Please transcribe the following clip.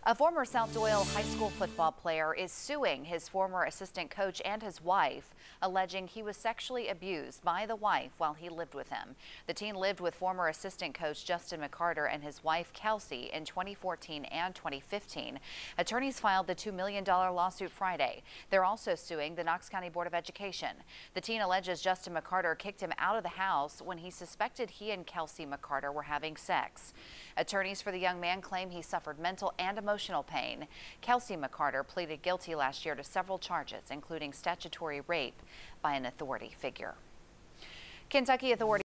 A former South Doyle High School football player is suing his former assistant coach and his wife, alleging he was sexually abused by the wife while he lived with him. The teen lived with former assistant coach Justin McCarter and his wife Kelsey in 2014 and 2015. Attorneys filed the $2 million lawsuit Friday. They're also suing the Knox County Board of Education. The teen alleges Justin McCarter kicked him out of the house when he suspected he and Kelsey McCarter were having sex. Attorneys for the young man claim he suffered mental and emotional pain. Kelsey McCarter pleaded guilty last year to several charges, including statutory rape by an authority figure. Kentucky authorities